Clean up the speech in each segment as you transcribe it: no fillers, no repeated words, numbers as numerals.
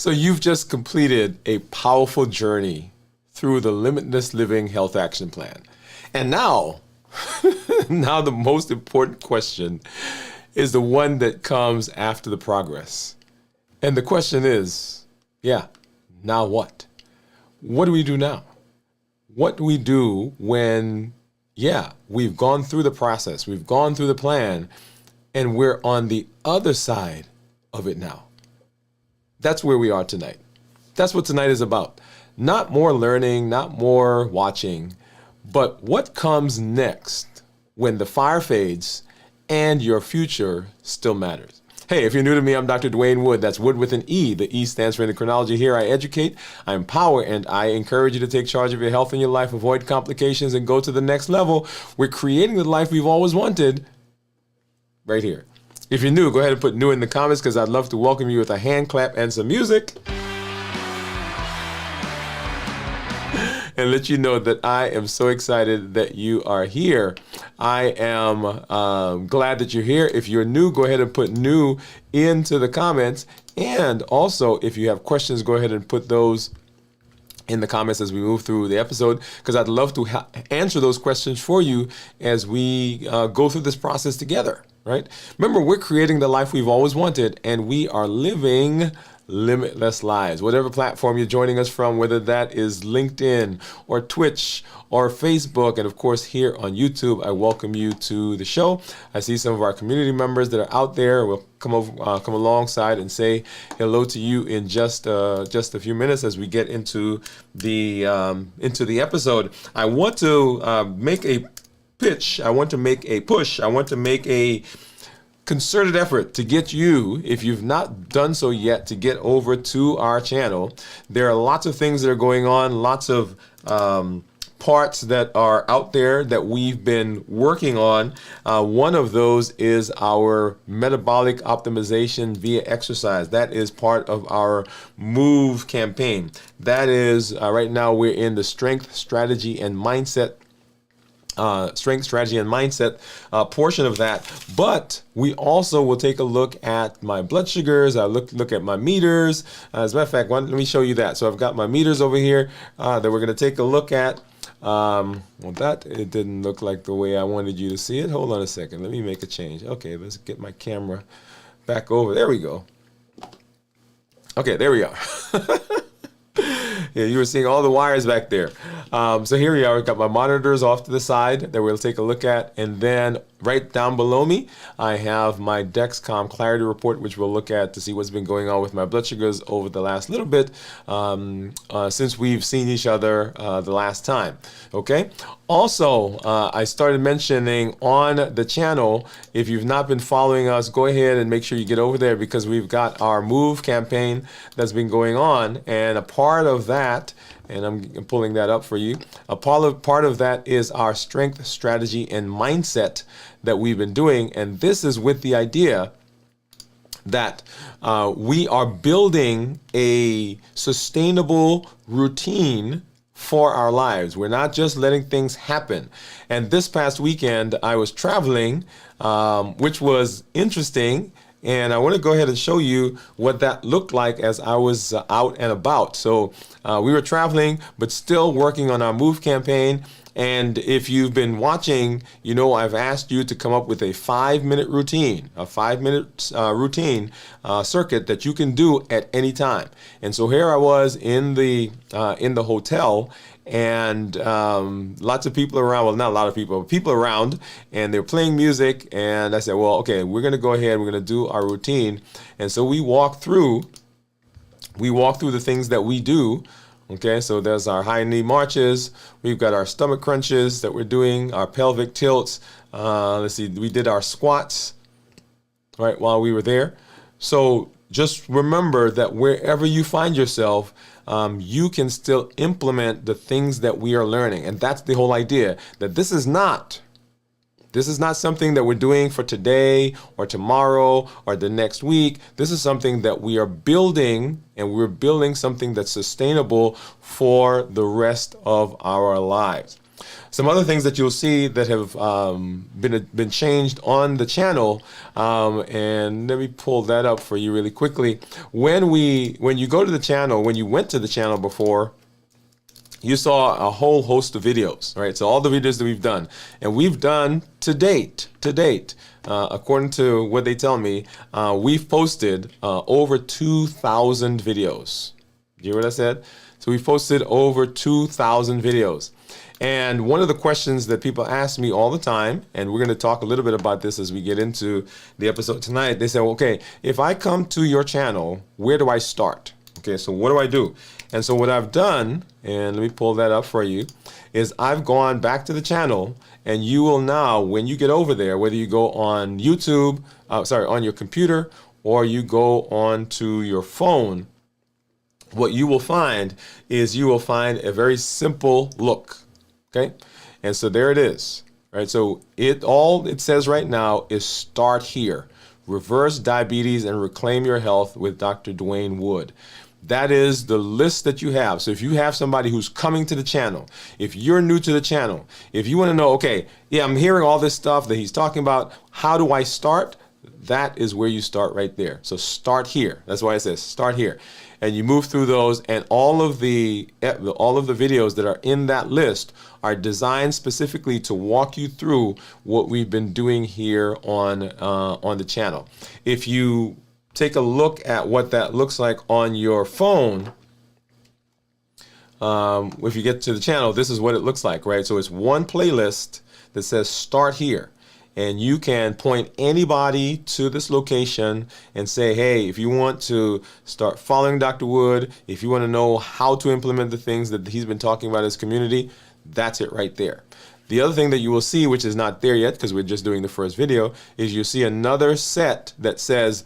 So you've just completed a powerful journey through the Limitless Living Health Action Plan. And now, now the most important question is the one that comes after the progress. And the question is, now what? What do we do now? What do we do when, we've gone through the process, we've gone through the plan, and we're on the other side of it now? That's where we are tonight. That's what tonight is about. Not more learning, not more watching, but what comes next when the fire fades and your future still matters. Hey, if you're new to me, I'm Dr. Dwain Woode. That's Wood with an E. The E stands for endocrinology. Here I educate, I empower, and I encourage you to take charge of your health and your life, avoid complications, and go to the next level. We're creating the life we've always wanted right here. If you're new, go ahead and put new in the comments because I'd love to welcome you with a hand clap and some music. And let you know that I am so excited that you are here. I am glad that you're here. If you're new, go ahead and put new into the comments. And also, if you have questions, go ahead and put those in the comments as we move through the episode, because I'd love to answer those questions for you as we go through this process together, right? Remember, we're creating the life we've always wanted, and we are living limitless lives. Whatever platform you're joining us from, whether that is LinkedIn or Twitch or Facebook, and of course here on YouTube, I welcome you to the show. I see some of our community members that are out there. We'll come alongside and say hello to you in just a few minutes as we get into the episode. I want to make a pitch. I want to make a push. I want to make a concerted effort to get you, if you've not done so yet, to get over to our channel. There are lots of things that are going on, lots of parts that are out there that we've been working on. One of those is our metabolic optimization via exercise. That is part of our MOVE campaign. That is, right now we're in the strength, strategy, and mindset portion of that, but we also will take a look at my blood sugars. I look at my meters. As a matter of fact, let me show you that. So I've got my meters over here that we're going to take a look at. It didn't look like the way I wanted you to see it. Hold on a second. Let me make a change. Okay, let's get my camera back over. There we go. Okay, there we are. Yeah, you were seeing all the wires back there. So here we are. We've got my monitors off to the side that we'll take a look at. And then right down below me, I have my Dexcom Clarity Report, which we'll look at to see what's been going on with my blood sugars over the last little bit since we've seen each other the last time. Okay. Also, I started mentioning on the channel, if you've not been following us, go ahead and make sure you get over there because we've got our MOVE campaign that's been going on. And a part of that, and I'm pulling that up for you, a part of that is our strength, strategy, and mindset that we've been doing. And this is with the idea that we are building a sustainable routine for our lives. We're not just letting things happen. And this past weekend, I was traveling, which was interesting. And I want to go ahead and show you what that looked like as I was out and about. So we were traveling, but still working on our MOVE campaign. And if you've been watching, you know I've asked you to come up with a 5-minute routine, routine circuit that you can do at any time. And so here I was in the hotel, and lots of people around. Well, not a lot of people, but people around, and they're playing music. And I said, well, okay, we're going to go ahead. We're going to do our routine. And so we walk through the things that we do. Okay, so there's our high knee marches. We've got our stomach crunches that we're doing, our pelvic tilts. Let's see, we did our squats, right, while we were there. So just remember that wherever you find yourself, you can still implement the things that we are learning. And that's the whole idea, that this is not something that we're doing for today or tomorrow or the next week. This is something that we are building, and we're building something that's sustainable for the rest of our lives. Some other things that you'll see that have been changed on the channel, and let me pull that up for you really quickly. When you go to the channel, when you went to the channel before, you saw a whole host of videos, right? So all the videos that we've done, and we've done to date, according to what they tell me, we've posted over 2,000 videos. You hear what I said? So we've posted over 2,000 videos. And one of the questions that people ask me all the time, and we're going to talk a little bit about this as we get into the episode tonight, they say, okay, if I come to your channel, where do I start? Okay, so what do I do? And so what I've done, and let me pull that up for you, is I've gone back to the channel, and you will now, when you get over there, whether you go on YouTube, on your computer, or you go onto your phone, what you will find is you will find a very simple look. Okay, and so there it is, right? So all it says right now is start here. Reverse diabetes and reclaim your health with Dr. Dwain Woode. That is the list that you have. So if you have somebody who's coming to the channel, if you're new to the channel, if you want to know, okay, yeah, I'm hearing all this stuff that he's talking about, how do I start? That is where you start right there. So start here. That's why it says start here. And you move through those, and all of the videos that are in that list are designed specifically to walk you through what we've been doing here on the channel. If you take a look at what that looks like on your phone, if you get to the channel, this is what it looks like, right? So it's one playlist that says start here. And you can point anybody to this location and say, hey, if you want to start following Dr. Woode, if you want to know how to implement the things that he's been talking about in his community, that's it right there. The other thing that you will see, which is not there yet because we're just doing the first video, is you see another set that says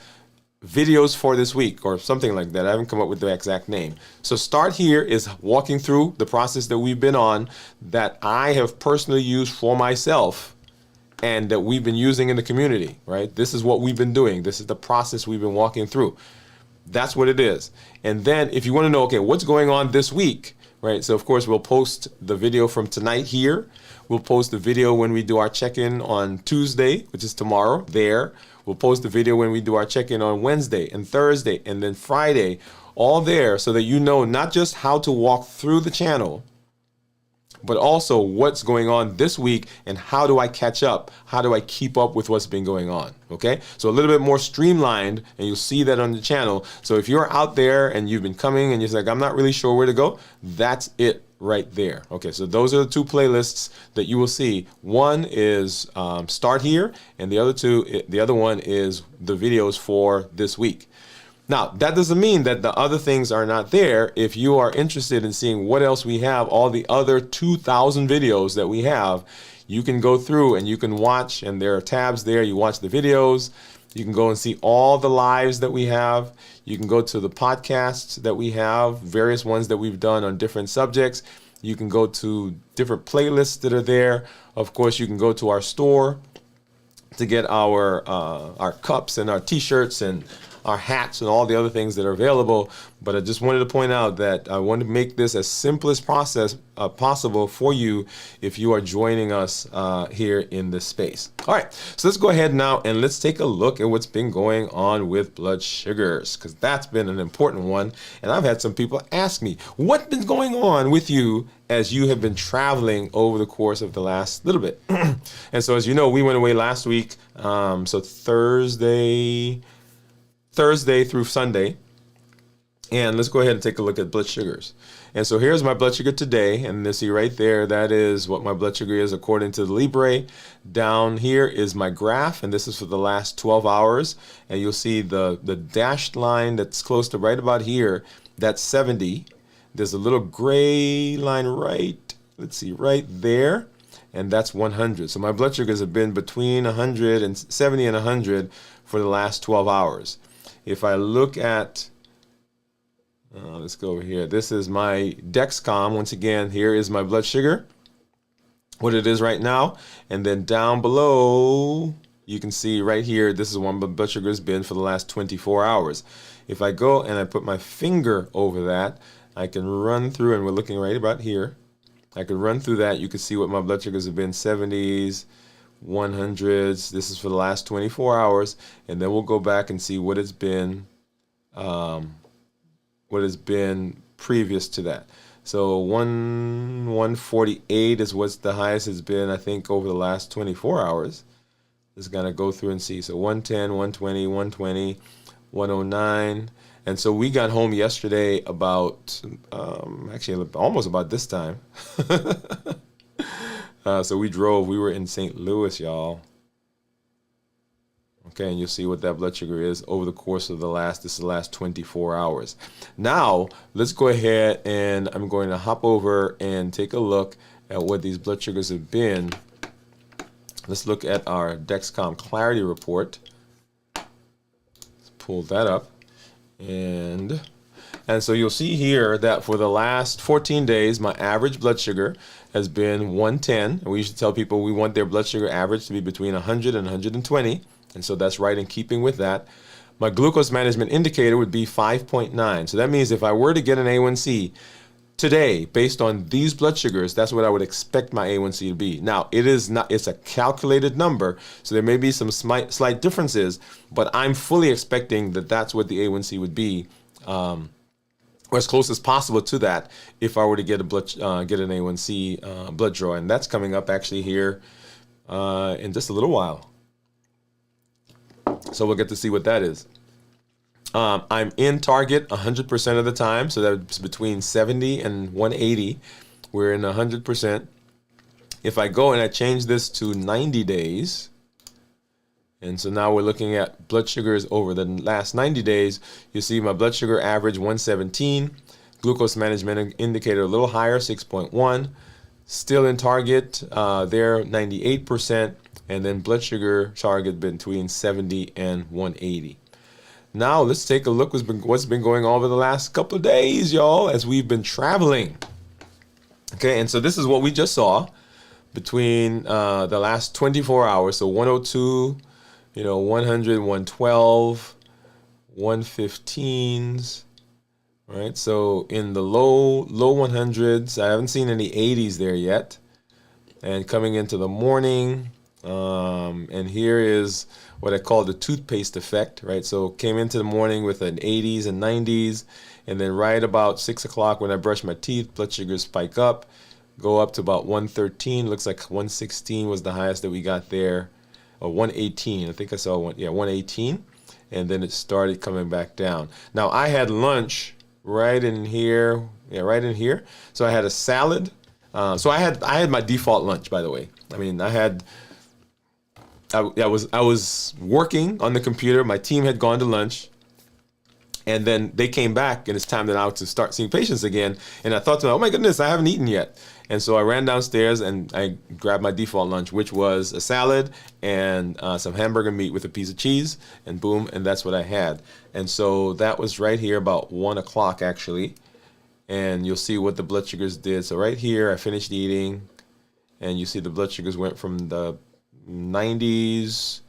videos for this week or something like that. I haven't come up with the exact name. So start here is walking through the process that we've been on that I have personally used for myself and that we've been using in the community, right? This is what we've been doing. This is the process we've been walking through. That's what it is. And then if you want to know, okay, what's going on this week, right? So of course we'll post the video from tonight here. We'll post the video when we do our check-in on Tuesday, which is tomorrow, there. We'll post the video when we do our check-in on Wednesday and Thursday and then Friday, all there so that you know not just how to walk through the channel, but also what's going on this week and how do I catch up? How do I keep up with what's been going on? Okay, so a little bit more streamlined, and you'll see that on the channel. So if you're out there and you've been coming and you're like, I'm not really sure where to go, that's it right there. Okay, so those are the two playlists that you will see. One is start here, and the other one is the videos for this week. Now, that doesn't mean that the other things are not there. If you are interested in seeing what else we have, all the other 2,000 videos that we have, you can go through and you can watch, and there are tabs there. You watch the videos. You can go and see all the lives that we have. You can go to the podcasts that we have, various ones that we've done on different subjects. You can go to different playlists that are there. Of course, you can go to our store to get our cups and our t-shirts and our hats and all the other things that are available. But I just wanted to point out that I want to make this as simple as possible for you if you are joining us here in this space. All right, so let's go ahead now and let's take a look at what's been going on with blood sugars, because that's been an important one. And I've had some people ask me, what's been going on with you as you have been traveling over the course of the last little bit? And so as you know, we went away last week, so Thursday through Sunday. And let's go ahead and take a look at blood sugars. And so here's my blood sugar today. And you see right there, that is what my blood sugar is according to the Libre. Down here is my graph, and this is for the last 12 hours. And you'll see the dashed line that's close to right about here, that's 70. There's a little gray line right there, and that's 100. So my blood sugars have been between 170 and 100 for the last 12 hours. If I look at, let's go over here. This is my Dexcom. Once again, here is my blood sugar, what it is right now. And then down below, you can see right here, this is what my blood sugar has been for the last 24 hours. If I go and I put my finger over that, I can run through, and we're looking right about here. I could run through that. You could see what my blood sugars have been: 70s, 100s. This is for the last 24 hours, and then we'll go back and see what it's been, previous to that. So 148 is what's the highest it's been, I think, over the last 24 hours. Just gonna go through and see. So 110, 120, 120, 109. And so we got home yesterday about, actually almost about this time. So we were in St. Louis, y'all. Okay, and you'll see what that blood sugar is over the course of the last 24 hours. Now, let's go ahead and I'm going to hop over and take a look at what these blood sugars have been. Let's look at our Dexcom Clarity Report. Let's pull that up. And so you'll see here that for the last 14 days, my average blood sugar has been 110. And we used to tell people we want their blood sugar average to be between 100 and 120. And so that's right in keeping with that. My glucose management indicator would be 5.9. So that means if I were to get an A1C today, based on these blood sugars, that's what I would expect my A1C to be. Now, it's a calculated number, so there may be some slight differences, but I'm fully expecting that that's what the A1C would be, or as close as possible to that, if I were to get an A1C blood draw. And that's coming up actually here in just a little while. So we'll get to see what that is. I'm in target 100% of the time, so that's between 70 and 180. We're in 100%. If I go and I change this to 90 days, and so now we're looking at blood sugars over the last 90 days, you see my blood sugar average 117, glucose management indicator a little higher, 6.1, still in target there, 98%, and then blood sugar target between 70 and 180. Now let's take a look what's been going on over the last couple of days, y'all, as we've been traveling. Okay, and so this is what we just saw between the last 24 hours. So 102, 100, 112, 115s, right? So in the low 100s, I haven't seen any 80s there yet. And coming into the morning, and here is what I call the toothpaste effect, right? So came into the morning with an 80s and 90s, and then right about 6 o'clock when I brush my teeth, blood sugars spike up, go up to about 113. Looks like 116 was the highest that we got there, or 118. I think I saw 118, and then it started coming back down. Now I had lunch right in here, So I had a salad. So I had my default lunch, by the way. I mean, I was working on the computer. My team had gone to lunch, and then they came back, and it's time now to start seeing patients again. And I thought to myself, oh my goodness, I haven't eaten yet. And so I ran downstairs and I grabbed my default lunch, which was a salad and some hamburger meat with a piece of cheese, and boom, and that's what I had. And so that was right here about 1 o'clock actually. And you'll see what the blood sugars did. So right here, I finished eating, and you see the blood sugars went from the 90s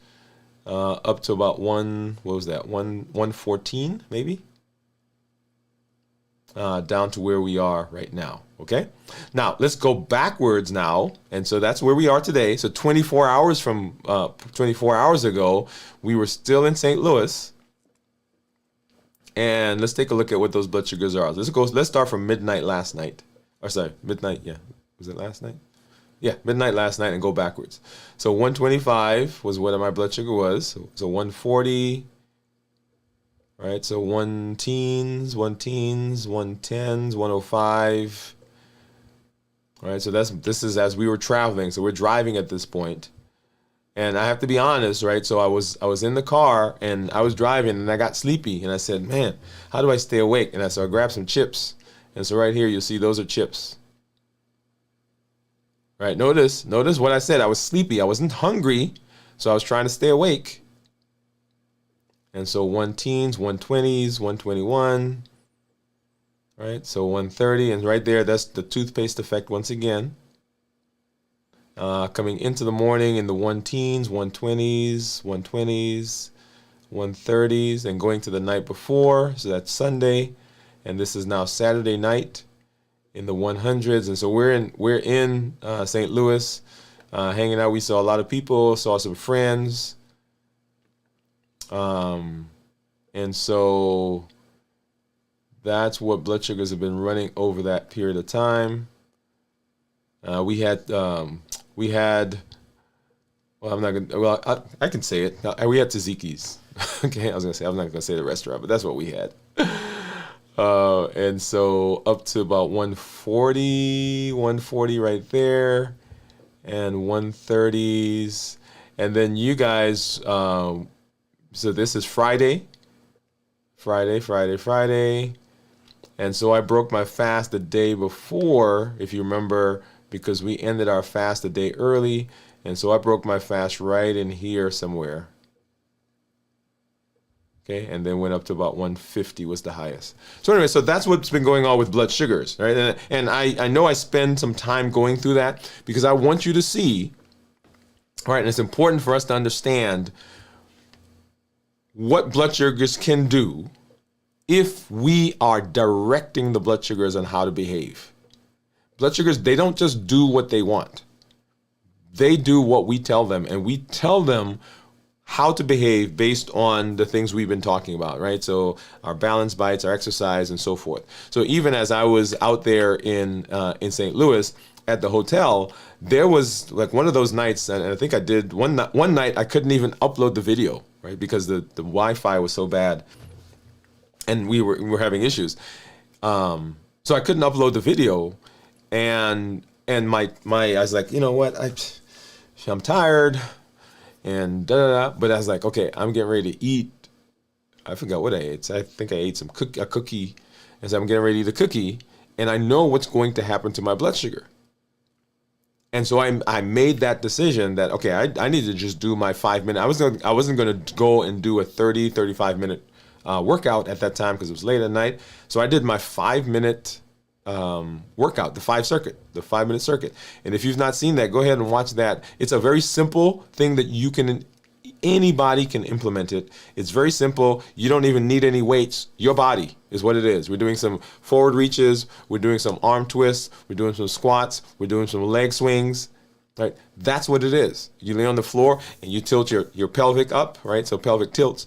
up to about 114 maybe, down to where we are right now. Okay, now let's go backwards now, and so that's where we are today. So 24 hours ago, we were still in St. Louis, and let's take a look at what those blood sugars are. Let's start from midnight last night, or sorry, midnight. Yeah, was it last night? Yeah, midnight last night, and go backwards. So 125 was what my blood sugar was. So 140, right? So 110s, 105. All right, so this is as we were traveling. So we're driving at this point. And I have to be honest, right? So I was in the car and I was driving and I got sleepy and I said, man, how do I stay awake? And so I grabbed some chips. And so right here, you'll see those are chips. Right, notice what I said. I was sleepy. I wasn't hungry, so I was trying to stay awake. And so 110s, 120s, 121, right? So 130, and right there, that's the toothpaste effect once again. Coming into the morning in the 110s, 120s, 130s, and going to the night before. So that's Sunday, and this is now Saturday night. in the 100s. And so we're in St. Louis, hanging out. We saw a lot of people, saw some friends. And so that's what blood sugars have been running over that period of time. We had, well, I'm not gonna, well, I can say it. We had Tzatziki's. Okay, I was gonna say, I'm not gonna say the restaurant, but that's what we had. And so up to about 140 right there, and 130s. And then you guys, so this is Friday. And so I broke my fast the day before, if you remember, because we ended our fast a day early. And so I broke my fast right in here somewhere. Okay, and then went up to about 150 was the highest. So anyway, so that's what's been going on with blood sugars, right? And I know I spend some time going through that because I want you to see, right? And it's important for us to understand what blood sugars can do if we are directing the blood sugars on how to behave. Blood sugars, they don't just do what they want. They do what we tell them, and we tell them how to behave based on the things we've been talking about, right? So our balance bites, our exercise, and so forth. So even as I was out there in St. Louis at the hotel, there was like one of those nights, and I think I did one night I couldn't even upload the video, right? Because the Wi-Fi was so bad, and we were having issues. So I couldn't upload the video, and my I was like, you know what, I'm tired. And but I was like, okay, I'm getting ready to eat. I forgot what I ate. I think I ate a cookie. And so I'm getting ready to eat a cookie, and I know what's going to happen to my blood sugar. And so I made that decision that, okay, I need to just do my 5 minute. I wasn't going to go and do a 35 minute workout at that time because it was late at night. So I did my 5 minute workout, the 5 minute circuit. And if you've not seen that, go ahead and watch that. It's a very simple thing that anybody can implement it. It's very simple. You don't even need any weights. Your body is what it is. We're doing some forward reaches. We're doing some arm twists. We're doing some squats. We're doing some leg swings, right? That's what it is. You lay on the floor and you tilt your pelvic up, right? So pelvic tilts.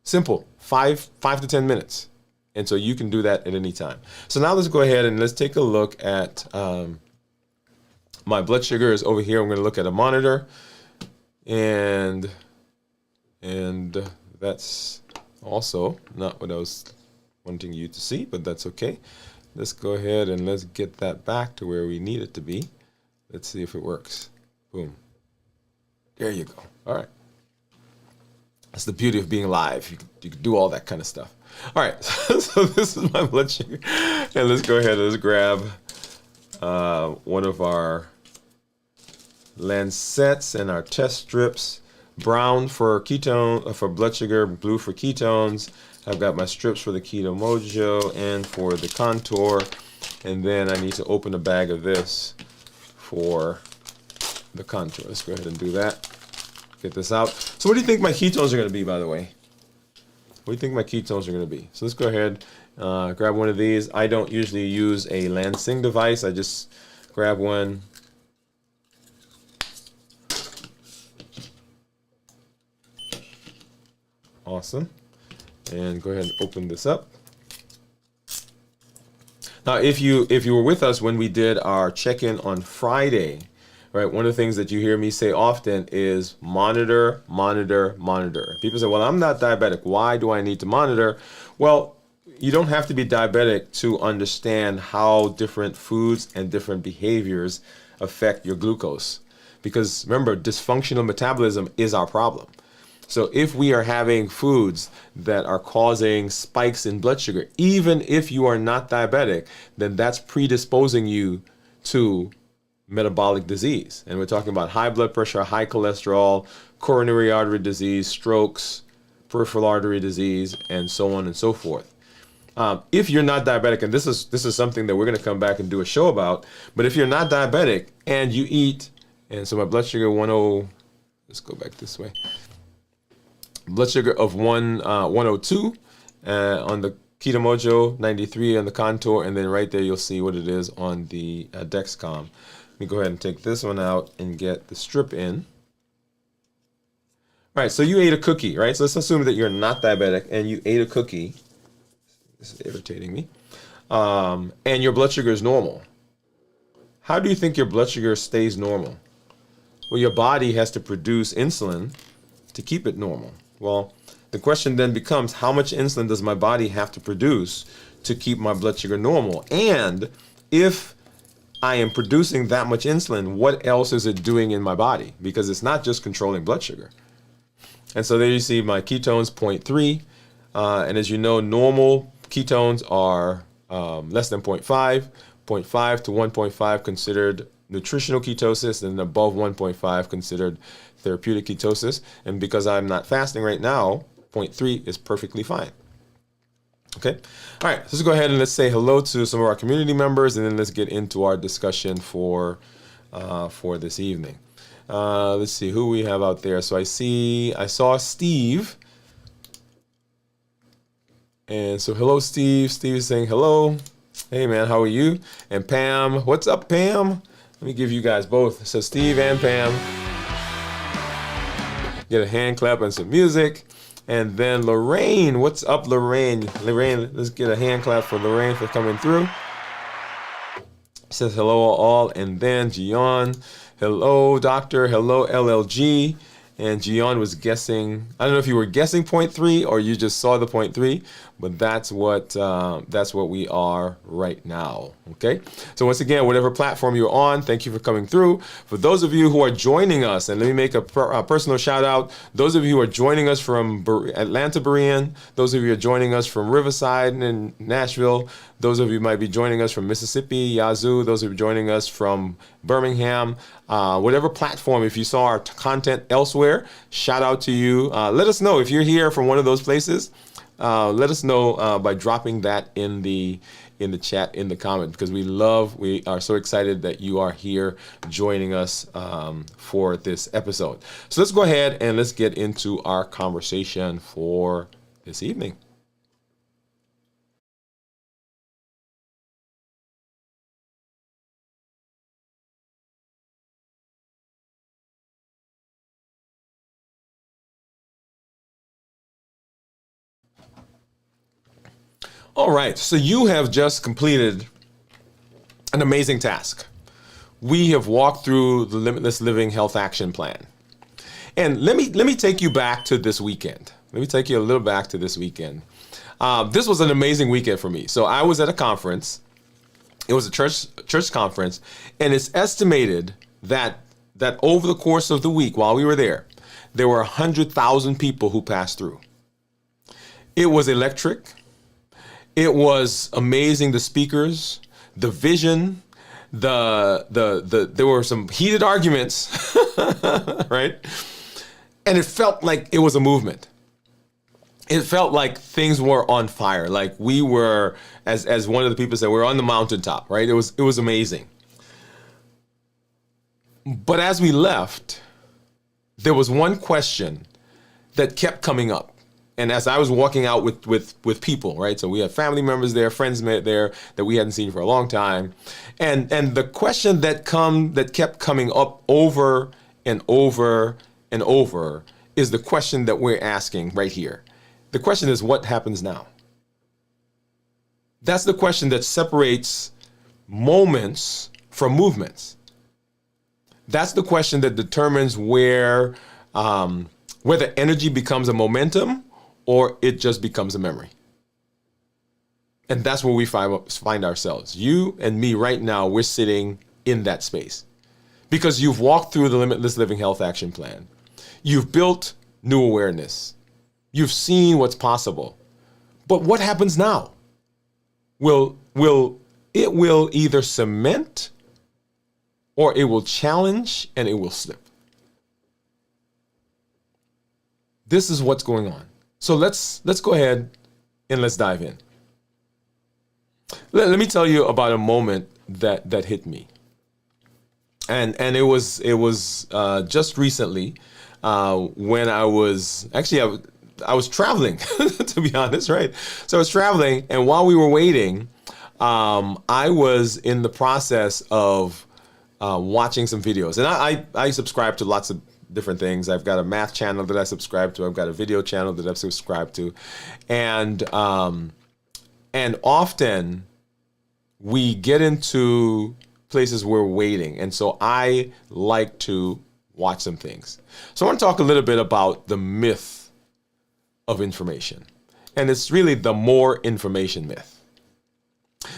Simple, 5 to 10 minutes. And so you can do that at any time. So now let's go ahead and let's take a look at my blood sugar is over here. I'm going to look at a monitor, and that's also not what I was wanting you to see, but that's okay. Let's go ahead and let's get that back to where we need it to be. Let's see if it works. Boom. There you go. All right. That's the beauty of being live. You can do all that kind of stuff. All right, so this is my blood sugar. And let's go ahead and let's grab one of our lancets and our test strips. Brown for for blood sugar, blue for ketones. I've got my strips for the Keto Mojo and for the Contour. And then I need to open a bag of this for the Contour. Let's go ahead and do that. Get this out. So what do you think my ketones are going to be, by the way? What do you think my ketones are going to be? So let's go ahead, grab one of these. I don't usually use a Lansing device. I just grab one. Awesome. And go ahead and open this up. Now, if you were with us when we did our check-in on Friday, right, one of the things that you hear me say often is monitor, monitor, monitor. People say, well, I'm not diabetic. Why do I need to monitor? Well, you don't have to be diabetic to understand how different foods and different behaviors affect your glucose. Because remember, dysfunctional metabolism is our problem. So if we are having foods that are causing spikes in blood sugar, even if you are not diabetic, then that's predisposing you to metabolic disease. And we're talking about high blood pressure, high cholesterol, coronary artery disease, strokes, peripheral artery disease, and so on and so forth. If you're not diabetic, and this is something that we're going to come back and do a show about, but if you're not diabetic and you eat, and so my blood sugar 10, let's go back this way. Blood sugar of 102 on the Keto Mojo 93 on the contour, and then right there you'll see what it is on the Dexcom. Let me go ahead and take this one out and get the strip in. All right, so you ate a cookie, right? So let's assume that you're not diabetic and you ate a cookie. This is irritating me. And your blood sugar is normal. How do you think your blood sugar stays normal? Well, your body has to produce insulin to keep it normal. Well, the question then becomes, how much insulin does my body have to produce to keep my blood sugar normal? And if I am producing that much insulin, what else is it doing in my body? Because it's not just controlling blood sugar. And so there you see my ketones, 0.3. And as you know, normal ketones are less than 0.5. 0.5 to 1.5 considered nutritional ketosis, and above 1.5 considered therapeutic ketosis. And because I'm not fasting right now, 0.3 is perfectly fine. Okay. All right. So let's go ahead and let's say hello to some of our community members, and then let's get into our discussion for this evening. Let's see who we have out there. So I saw Steve. And so hello, Steve. Steve is saying hello. Hey, man, how are you? And Pam. What's up, Pam? Let me give you guys both. So Steve and Pam. Get a hand clap and some music. And then Lorraine. What's up, Lorraine? Lorraine, let's get a hand clap for Lorraine for coming through. Says hello all. And then Gian. Hello, doctor. Hello, LLG. And Gian was guessing, I don't know if you were guessing 0.3 or you just saw the 0.3, but that's what we are right now. Okay. So once again, whatever platform you're on, thank you for coming through. For those of you who are joining us, and let me make a personal shout out. Those of you who are joining us from Atlanta, Berean, those of you who are joining us from Riverside and Nashville, those of you might be joining us from Mississippi, Yazoo, those of you joining us from Birmingham, whatever platform, if you saw our content elsewhere, shout out to you. Let us know if you're here from one of those places. Let us know by dropping that in the chat, in the comment, because we are so excited that you are here joining us for this episode. So let's go ahead and let's get into our conversation for this evening. All right, so you have just completed an amazing task. We have walked through the Limitless Living Health Action Plan. And let me take you back to this weekend. Let me take you a little back to this weekend. This was an amazing weekend for me. So I was at a conference. It was a church conference, and it's estimated that over the course of the week while we were there were 100,000 people who passed through. It was electric. It was amazing. The speakers, the vision, there were some heated arguments, right? And it felt like it was a movement. It felt like things were on fire. Like we were, as one of the people said, we were on the mountaintop, right? It was amazing. But as we left, there was one question that kept coming up. And as I was walking out with people, right? So we had family members there, friends met there that we hadn't seen for a long time. And the question that kept coming up over and over and over is the question that we're asking right here. The question is, what happens now? That's the question that separates moments from movements. That's the question that determines whether energy becomes a momentum or it just becomes a memory. And that's where we find ourselves. You and me right now, we're sitting in that space because you've walked through the Limitless Living Health Action Plan. You've built new awareness. You've seen what's possible. But what happens now? It will either cement or it will challenge and it will slip. This is what's going on. So let's go ahead and let's dive in. Let me tell you about a moment that hit me, and it was just recently when I was I was traveling, to be honest, right? So I was traveling, and while we were waiting, I was in the process of watching some videos. And I subscribe to lots of different things. I've got a math channel that I subscribe to. I've got a video channel that I've subscribed to. And often we get into places where we're waiting. And so I like to watch some things. So I want to talk a little bit about the myth of information. And it's really the more information myth.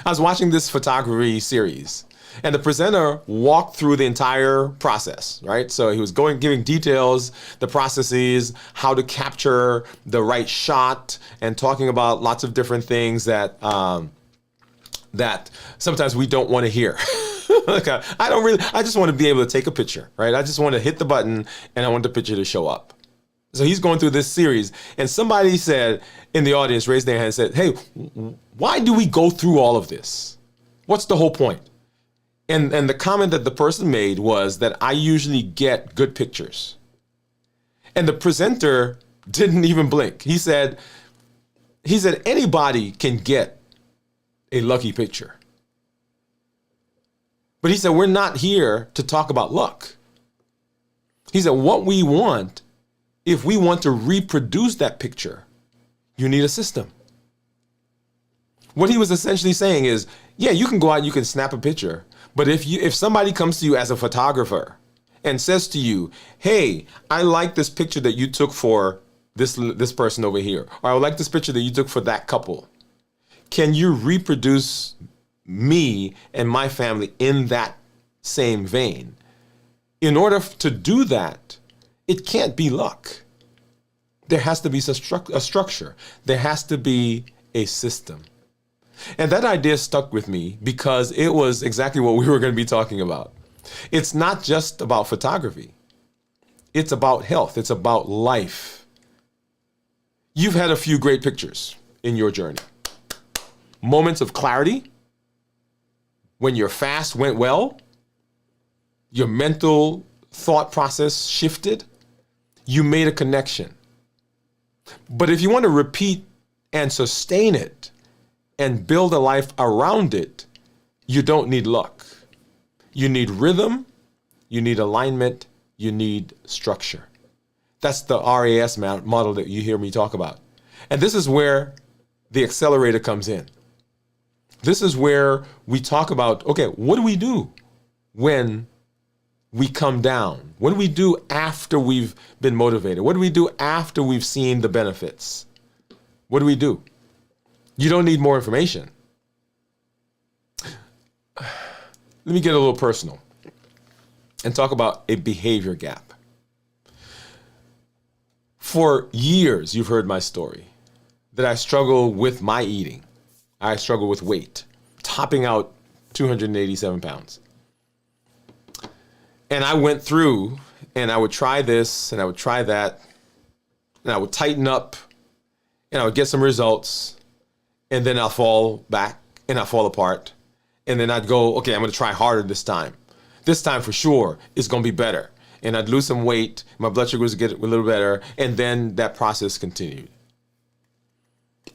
I was watching this photography series, and the presenter walked through the entire process, right? So he was giving details, the processes, how to capture the right shot, and talking about lots of different things that that sometimes we don't want to hear. Like I just want to be able to take a picture, right? I just want to hit the button and I want the picture to show up. So he's going through this series, and somebody said in the audience, raised their hand and said, hey, why do we go through all of this? What's the whole point? And the comment that the person made was that I usually get good pictures. And the presenter didn't even blink. He said anybody can get a lucky picture. But he said, we're not here to talk about luck. He said, what we want, if we want to reproduce that picture, you need a system. What he was essentially saying is, yeah, you can go out, you can snap a picture, but if somebody comes to you as a photographer and says to you, hey, I like this picture that you took for this person over here, or I like this picture that you took for that couple, can you reproduce me and my family in that same vein? In order to do that, it can't be luck. There has to be a structure. There has to be a system. And that idea stuck with me because it was exactly what we were going to be talking about. It's not just about photography. It's about health. It's about life. You've had a few great pictures in your journey. Moments of clarity, when your fast went well, your mental thought process shifted, you made a connection. But if you want to repeat and sustain it and build a life around it, you don't need luck. You need rhythm, you need alignment, you need structure. That's the RAS model that you hear me talk about. And this is where the accelerator comes in. This is where we talk about, okay, what do we do when we come down? What do we do after we've been motivated? What do we do after we've seen the benefits? What do we do? You don't need more information. Let me get a little personal and talk about a behavior gap. For years, you've heard my story that I struggle with my eating. I struggle with weight, topping out 287 pounds. And I went through and I would try this and I would try that and I would tighten up and I would get some results and then I'll fall back and I'll fall apart. And then I'd go, okay, I'm going to try harder this time. This time for sure it's going to be better. And I'd lose some weight. My blood sugars get a little better. And then that process continued.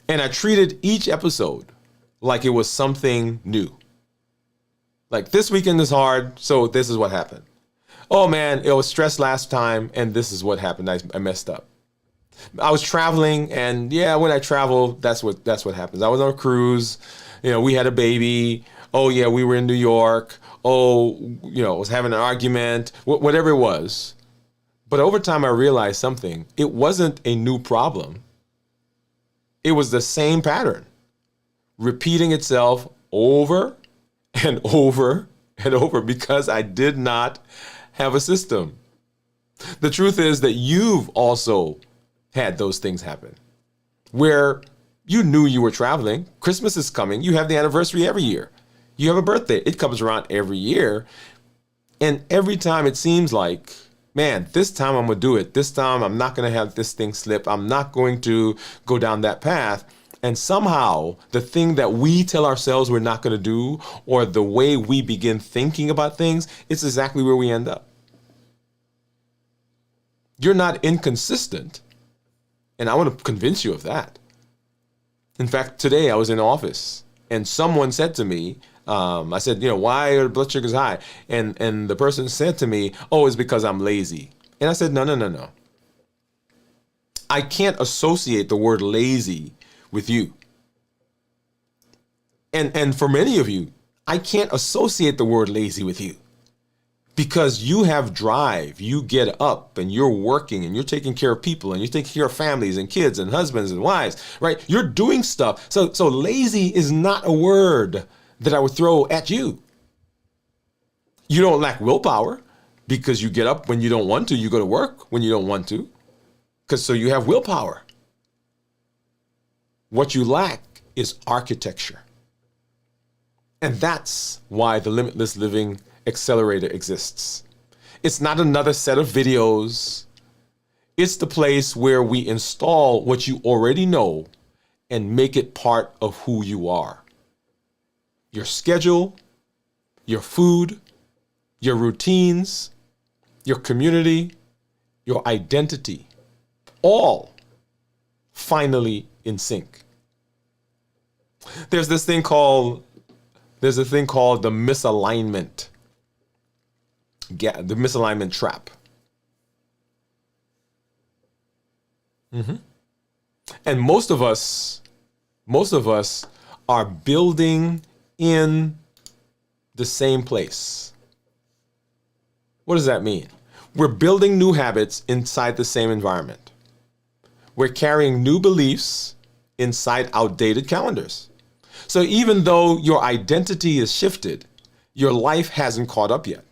And I treated each episode like it was something new. Like this weekend is hard, so this is what happened. Oh man, it was stress last time, and this is what happened. I messed up. I was traveling, and yeah, when I travel, that's what happens. I was on a cruise. We had a baby. Oh yeah, we were in New York. Oh, I was having an argument. Whatever it was. But over time, I realized something. It wasn't a new problem. It was the same pattern, repeating itself over and over and over because I did not have a system. The truth is that you've also had those things happen where you knew you were traveling. Christmas is coming. You have the anniversary every year. You have a birthday. It comes around every year. And every time it seems like, man, this time I'm going to do it. This time I'm not going to have this thing slip. I'm not going to go down that path. And somehow the thing that we tell ourselves we're not going to do, or the way we begin thinking about things, it's exactly where we end up. You're not inconsistent. And I want to convince you of that. In fact, today I was in the office and someone said to me, I said, why are blood sugars high? And the person said to me, oh, it's because I'm lazy. And I said, no. I can't associate the word lazy with you. And for many of you, I can't associate the word lazy with you because you have drive. You get up and you're working and you're taking care of people and you're taking care of families and kids and husbands and wives, right? You're doing stuff. So lazy is not a word that I would throw at you. You don't lack willpower because you get up when you don't want to. You go to work when you don't want to. So you have willpower. What you lack is architecture. And that's why the Limitless Living Accelerator exists. It's not another set of videos. It's the place where we install what you already know and make it part of who you are. Your schedule, your food, your routines, your community, your identity, all finally in sync. There's this thing called the misalignment. The misalignment trap. And most of us are building in the same place. What does that mean? We're building new habits inside the same environment. We're carrying new beliefs inside outdated calendars. So even though your identity is shifted, your life hasn't caught up yet.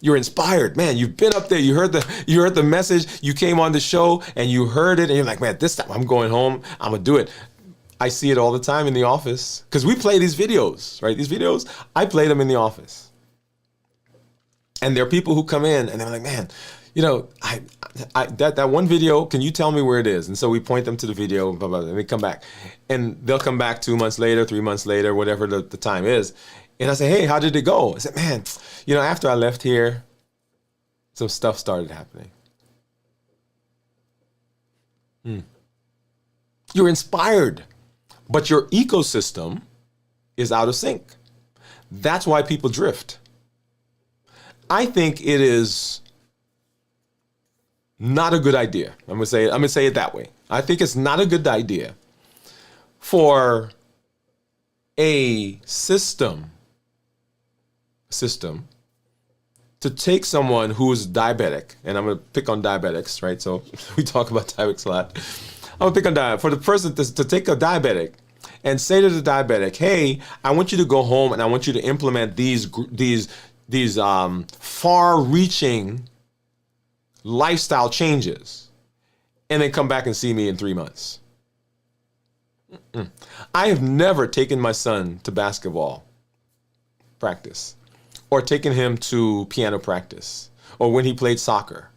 You're inspired, man. You've been up there. You heard the message. You came on the show and you heard it, and you're like, man, this time I'm going home. I'm gonna do it. I see it all the time in the office because we play these videos, right? These videos, I play them in the office, and there are people who come in and they're like, man, that one video, can you tell me where it is? And so we point them to the video, blah, blah, blah, and they come back. And they'll come back 2 months later, 3 months later, whatever the time is. And I say, hey, how did it go? I said, man, after I left here, some stuff started happening. You're inspired, but your ecosystem is out of sync. That's why people drift. I think it is not a good idea. I'm gonna say it that way. I think it's not a good idea for a system to take someone who is diabetic, and I'm gonna pick on diabetics, right? So we talk about diabetics a lot. I'm gonna pick on diabetic. For the person to take a diabetic and say to the diabetic, hey, I want you to go home and I want you to implement these far-reaching lifestyle changes, and then come back and see me in 3 months. I have never taken my son to basketball practice or taken him to piano practice or when he played soccer.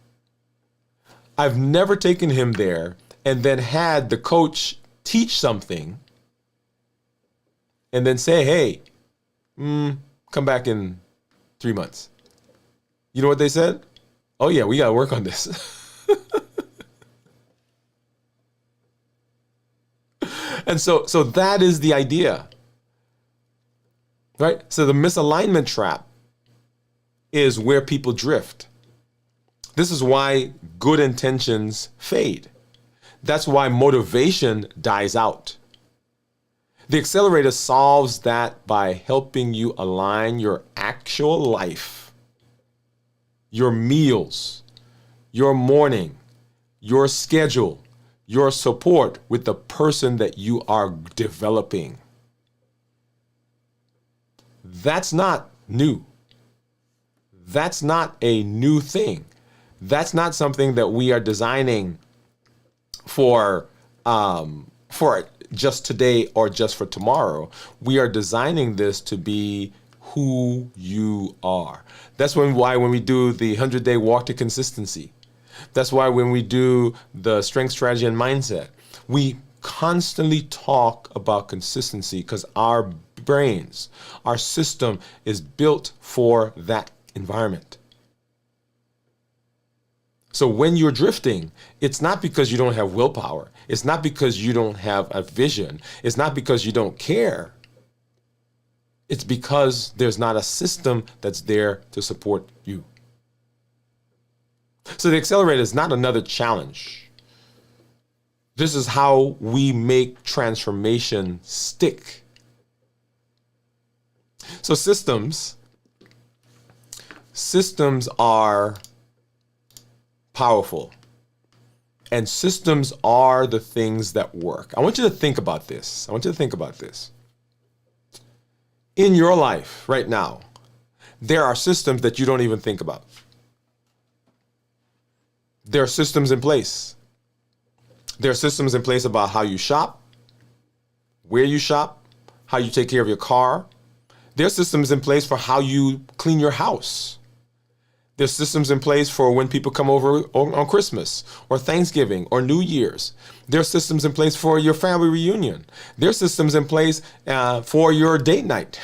I've never taken him there and then had the coach teach something and then say, hey, come back in 3 months. You know what they said? Oh yeah, we got to work on this. And so that is the idea, right? So the misalignment trap is where people drift. This is why good intentions fade. That's why motivation dies out. The accelerator solves that by helping you align your actual life, your meals, your morning, your schedule, your support with the person that you are developing. That's not new. That's not a new thing. That's not something that we are designing for just today or just for tomorrow. We are designing this to be who you are. That's why when we do the 100-day walk to consistency, that's why when we do the strength, strategy, and mindset, we constantly talk about consistency because our brains, our system is built for that environment. So when you're drifting, it's not because you don't have willpower. It's not because you don't have a vision. It's not because you don't care. It's because there's not a system that's there to support you. So the accelerator is not another challenge. This is how we make transformation stick. So systems are powerful. And systems are the things that work. I want you to think about this. In your life right now, there are systems that you don't even think about. There are systems in place. There are systems in place about how you shop, where you shop, how you take care of your car. There are systems in place for how you clean your house. There's systems in place for when people come over on Christmas or Thanksgiving or New Year's. There's systems in place for your family reunion. There's systems in place for your date night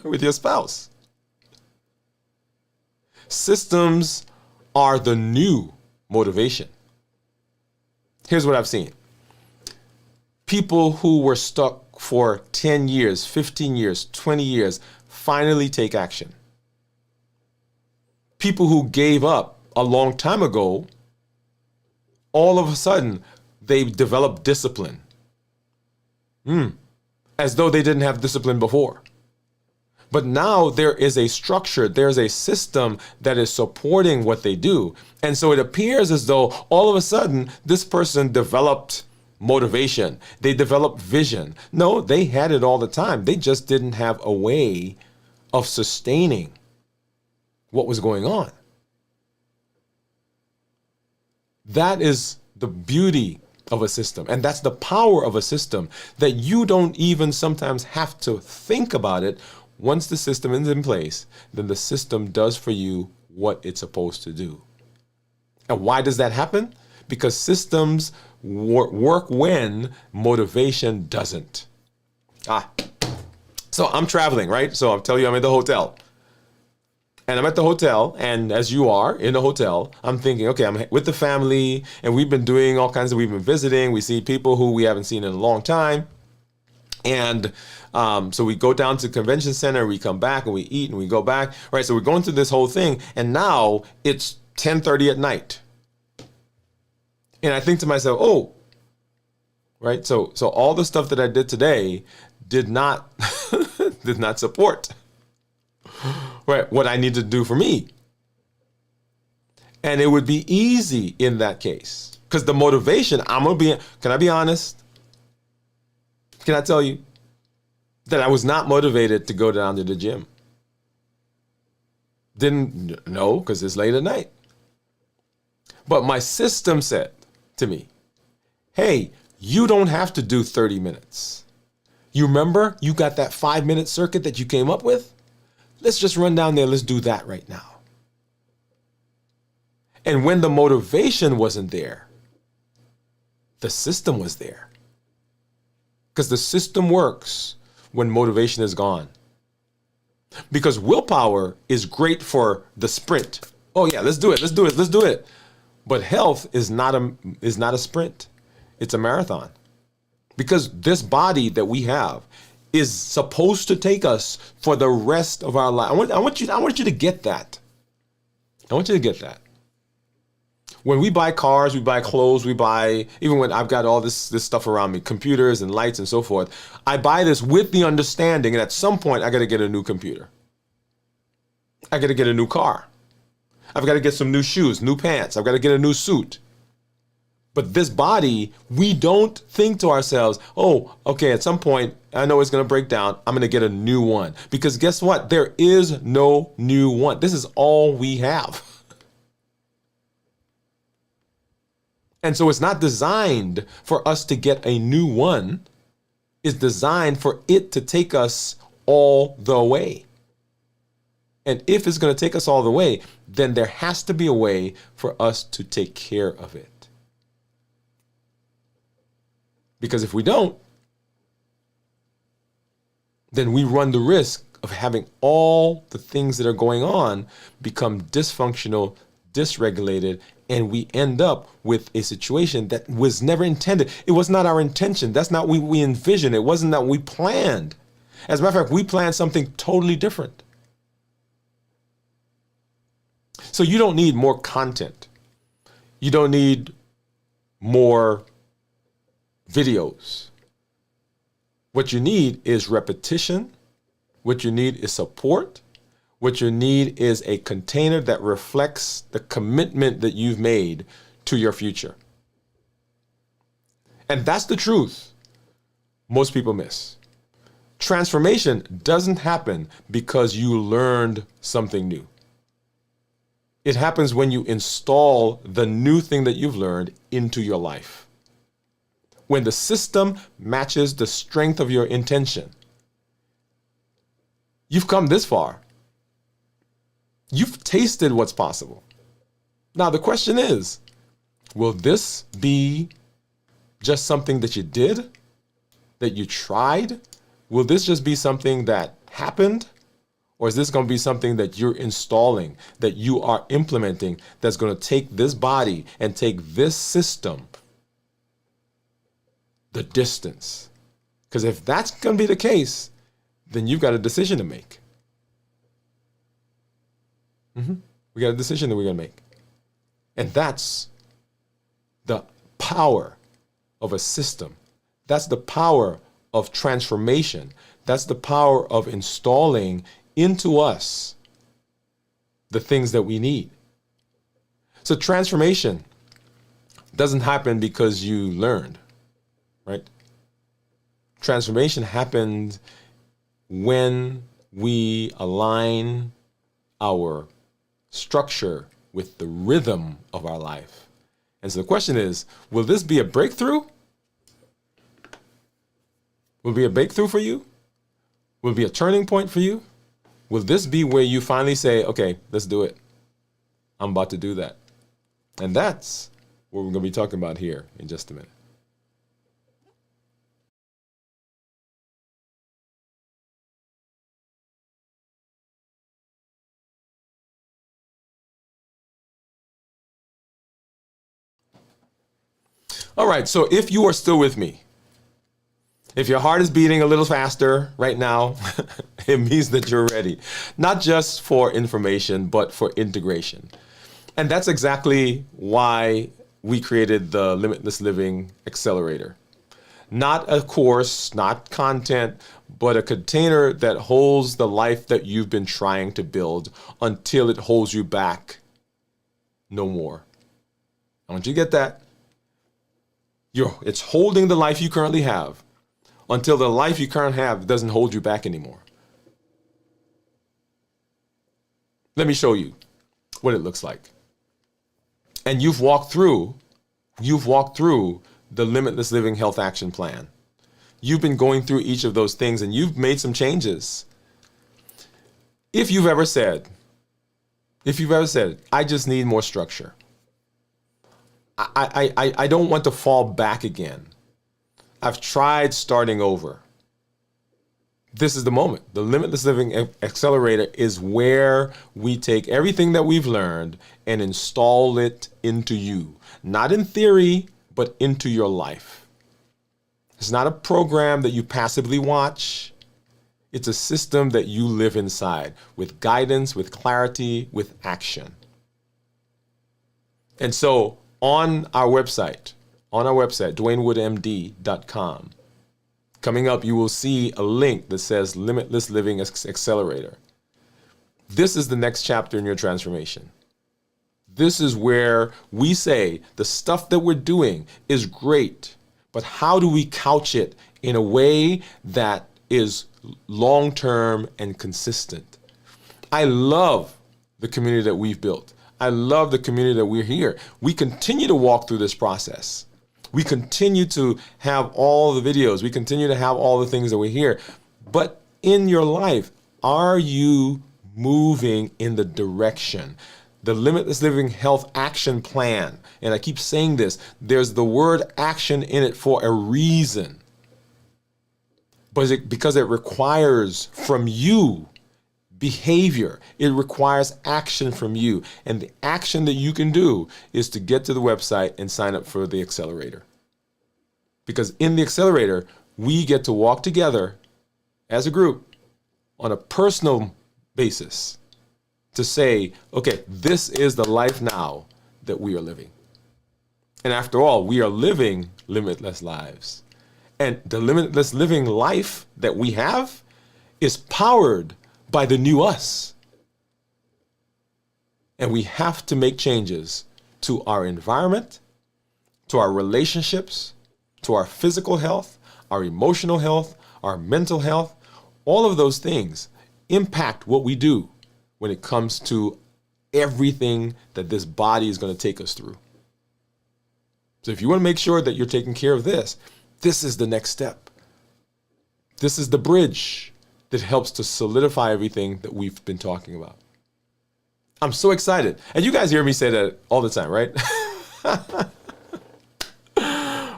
with your spouse. Systems are the new motivation. Here's what I've seen. People who were stuck for 10 years, 15 years, 20 years finally take action. People who gave up a long time ago, all of a sudden, they develop discipline. As though they didn't have discipline before. But now there is a structure, there's a system that is supporting what they do. And so it appears as though all of a sudden, this person developed motivation. They developed vision. No, they had it all the time. They just didn't have a way of sustaining what was going on. That is the beauty of a system. And that's the power of a system, that you don't even sometimes have to think about it. Once the system is in place, then the system does for you what it's supposed to do. And why does that happen? Because systems work when motivation doesn't. So I'm traveling, right? So I'll tell you I'm at the hotel. And I'm at the hotel, and as you are in the hotel, I'm thinking, okay, I'm with the family, and we've been doing all kinds of, we've been visiting. We see people who we haven't seen in a long time. And so we go down to the convention center, we come back and we eat and we go back, right? So we're going through this whole thing, and now it's 10:30 at night. And I think to myself, oh, right? So all the stuff that I did today did not support, right, what I need to do for me. And it would be easy in that case, because the motivation, can I be honest? Can I tell you that I was not motivated to go down to the gym? Didn't know, because it's late at night. But my system said to me, hey, you don't have to do 30 minutes. You remember you got that 5-minute circuit that you came up with? Let's just run down there. Let's do that right now. And when the motivation wasn't there, the system was there. Because the system works when motivation is gone. Because willpower is great for the sprint. Oh yeah, let's do it. But health is not a sprint. It's a marathon. Because this body that we have is supposed to take us for the rest of our life. I want you to get that. I want you to get that. When we buy cars, we buy clothes, even when I've got all this stuff around me, computers and lights and so forth, I buy this with the understanding that at some point I got to get a new computer. I got to get a new car. I've got to get some new shoes, new pants. I've got to get a new suit. But this body, we don't think to ourselves, oh, okay, at some point, I know it's going to break down. I'm going to get a new one. Because guess what? There is no new one. This is all we have. And so it's not designed for us to get a new one. It's designed for it to take us all the way. And if it's going to take us all the way, then there has to be a way for us to take care of it. Because if we don't, then we run the risk of having all the things that are going on become dysfunctional, dysregulated, And we end up with a situation that was never intended. It was not our intention. That's not what we envisioned. It wasn't that we planned. As a matter of fact, we planned something totally different. So you don't need more content. You don't need more videos. What you need is repetition. What you need is support. What you need is a container that reflects the commitment that you've made to your future. And that's the truth most people miss. Transformation doesn't happen because you learned something new. It happens when you install the new thing that you've learned into your life. When the system matches the strength of your intention. You've come this far. You've tasted what's possible. Now the question is, will this be just something that you did, that you tried? Will this just be something that happened? Or is this going to be something that you're installing, that you are implementing, that's going to take this body and take this system the distance? Because if that's going to be the case, then you've got a decision to make. We got a decision that we're going to make. And that's the power of a system. That's the power of transformation. That's the power of installing into us the things that we need. So transformation doesn't happen because you learned, right? Transformation happens when we align our structure with the rhythm of our life. And so the question is, will this be a breakthrough? Will it be a breakthrough for you? Will it be a turning point for you? Will this be where you finally say, okay, let's do it. I'm about to do that. And that's what we're going to be talking about here in just a minute. All right, so if you are still with me, if your heart is beating a little faster right now, it means that you're ready, not just for information, but for integration. And that's exactly why we created the Limitless Living Accelerator. Not a course, not content, but a container that holds the life that you've been trying to build until it holds you back no more. I want you to get that. It's holding the life you currently have until the life you currently have doesn't hold you back anymore. Let me show you what it looks like. And you've walked through the Limitless Living Health Action Plan. You've been going through each of those things and you've made some changes. If you've ever said, I just need more structure. I don't want to fall back again. I've tried starting over. This is the moment. The Limitless Living Accelerator is where we take everything that we've learned and install it into you. Not in theory, but into your life. It's not a program that you passively watch. It's a system that you live inside with guidance, with clarity, with action. And so on our website, dwainwoodemd.com, coming up, you will see a link that says Limitless Living Accelerator. This is the next chapter in your transformation. This is where we say the stuff that we're doing is great, but how do we couch it in a way that is long-term and consistent? I love the community that we've built. I love the community that we're here. We continue to walk through this process. We continue to have all the videos. We continue to have all the things that we're here. But in your life, are you moving in the direction? The Limitless Living Health Action Plan, and I keep saying this, there's the word action in it for a reason. Because it requires from you behavior. It requires action from you. And the action that you can do is to get to the website and sign up for the accelerator. Because in the accelerator, we get to walk together as a group on a personal basis to say, okay, this is the life now that we are living. And after all, we are living limitless lives. And the limitless living life that we have is powered by the new us. And we have to make changes to our environment, to our relationships, to our physical health, our emotional health, our mental health. All of those things impact what we do when it comes to everything that this body is going to take us through. So if you want to make sure that you're taking care of this, this is the next step. This is the bridge that helps to solidify everything that we've been talking about. I'm so excited. And you guys hear me say that all the time, right?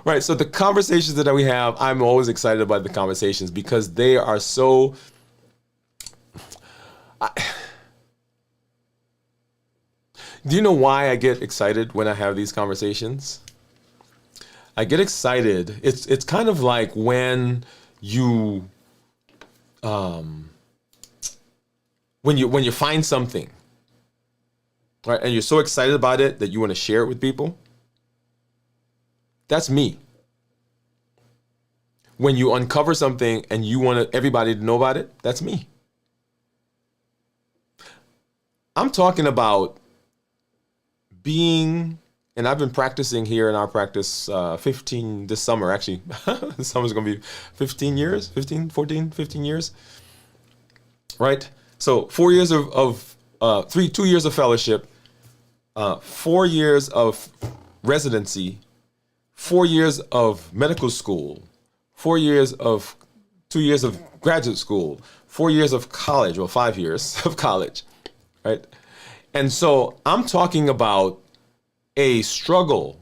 Right. So the conversations that we have, I'm always excited about the conversations because they are so... Do you know why I get excited when I have these conversations? I get excited. It's kind of like when you when you find something, right, and you're so excited about it that you want to share it with people. That's me. When you uncover something and you want everybody to know about it, that's me. I'm talking about being, and I've been practicing here in our practice 15 this summer, actually. This summer's going to be 15 years, 15 years, right? So 4 years of 2 years of fellowship, 4 years of residency, 4 years of medical school, 4 years of 2 years of graduate school, 4 years of college, well, 5 years of college, right? And so I'm talking about a struggle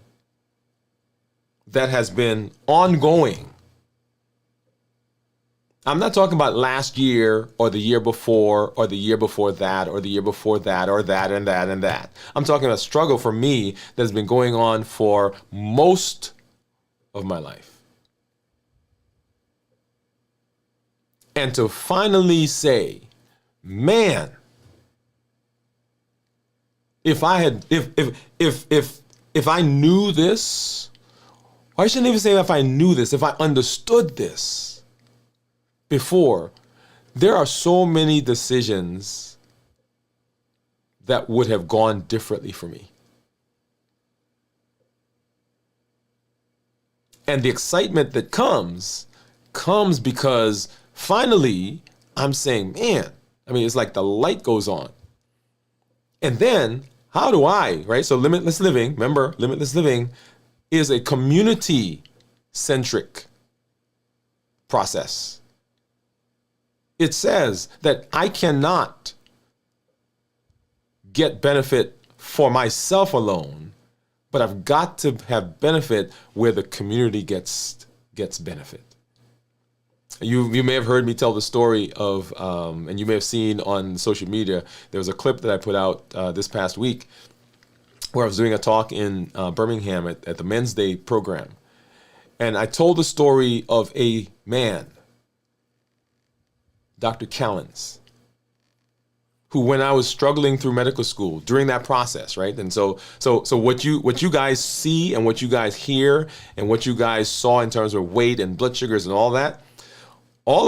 that has been ongoing. I'm not talking about last year or the year before or the year before that or the year before that or that and that and that. I'm talking about a struggle for me that has been going on for most of my life. And to finally say, man, if I knew this, or I shouldn't even say if I knew this, if I understood this before, there are so many decisions that would have gone differently for me. And the excitement that comes because finally I'm saying, man, I mean, it's like the light goes on. And then how do I, right? So Limitless Living, remember, Limitless Living is a community-centric process. It says that I cannot get benefit for myself alone, but I've got to have benefit where the community gets benefit. You may have heard me tell the story of, and you may have seen on social media, there was a clip that I put out this past week where I was doing a talk in Birmingham at the Men's Day program. And I told the story of a man, Dr. Callens, who, when I was struggling through medical school during that process, right? And so what you guys see and what you guys hear and what you guys saw in terms of weight and blood sugars and all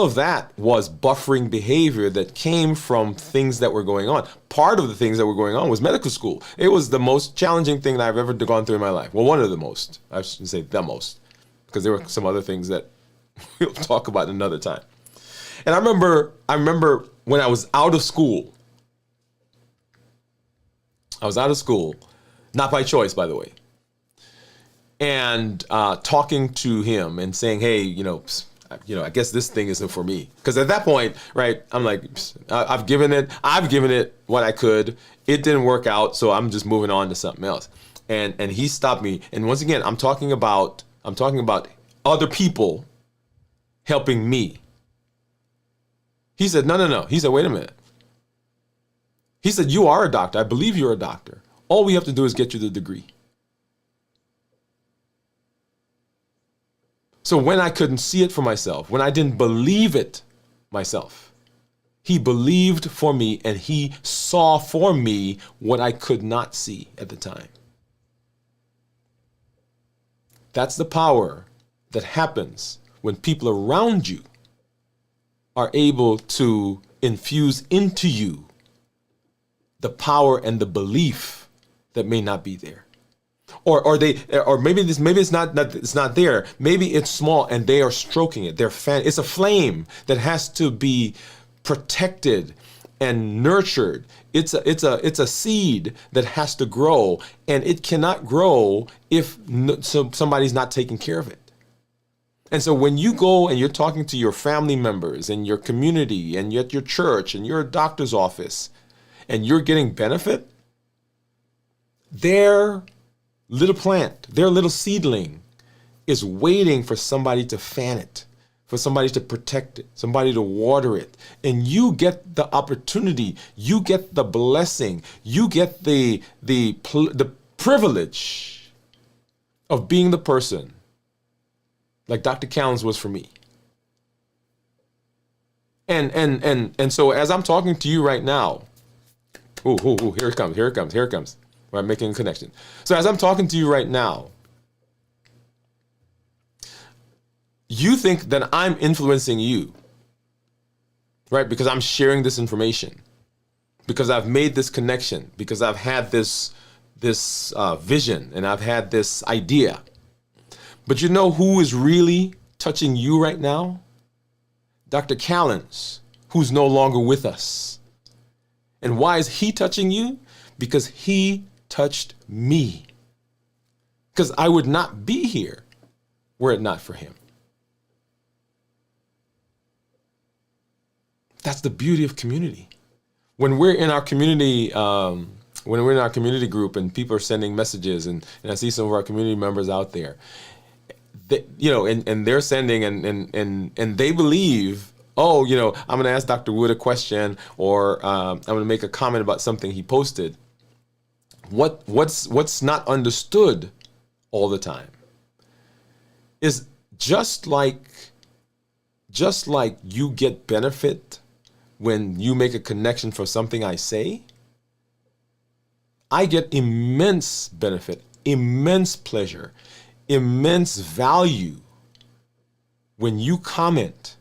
of that was buffering behavior that came from things that were going on. Part of the things that were going on was medical school. It was the most challenging thing that I've ever gone through in my life. Well, one of the most. I shouldn't say the most, because there were some other things that we'll talk about another time. And I remember when I was out of school. I was out of school, not by choice, by the way, and talking to him and saying, hey, I guess this thing isn't for me. Because at that point, right, I'm like, I've given it what I could. It didn't work out, so I'm just moving on to something else. And he stopped me. And once again, I'm talking about other people helping me. He said, no. He said, wait a minute. He said, you are a doctor. I believe you're a doctor. All we have to do is get you the degree. So when I couldn't see it for myself, when I didn't believe it myself, he believed for me and he saw for me what I could not see at the time. That's the power that happens when people around you are able to infuse into you the power and the belief that may not be there. Or maybe it's not there. Maybe it's small and they are stroking it. It's a flame that has to be protected and nurtured. It's a seed that has to grow, and it cannot grow if somebody's not taking care of it. And so when you go and you're talking to your family members and your community and at your church and your doctor's office and you're getting benefit, their little plant, their little seedling is waiting for somebody to fan it, for somebody to protect it, somebody to water it. And you get the opportunity, you get the blessing, you get the privilege of being the person like Dr. Callens was for me. And so as I'm talking to you right now, here it comes. I'm making a connection. So as I'm talking to you right now, you think that I'm influencing you, right? Because I'm sharing this information, because I've made this connection, because I've had this vision and I've had this idea. But you know who is really touching you right now? Dr. Callens, who's no longer with us. And why is he touching you? Because he touched me. Because I would not be here were it not for him. That's the beauty of community. When we're in our community, group and people are sending messages, and I see some of our community members out there, and they're sending and they believe, I'm going to ask Dr. Woode a question, or I'm going to make a comment about something he posted. What's not understood all the time is just like you get benefit when you make a connection for something I say, I get immense benefit, immense pleasure, immense value when you comment,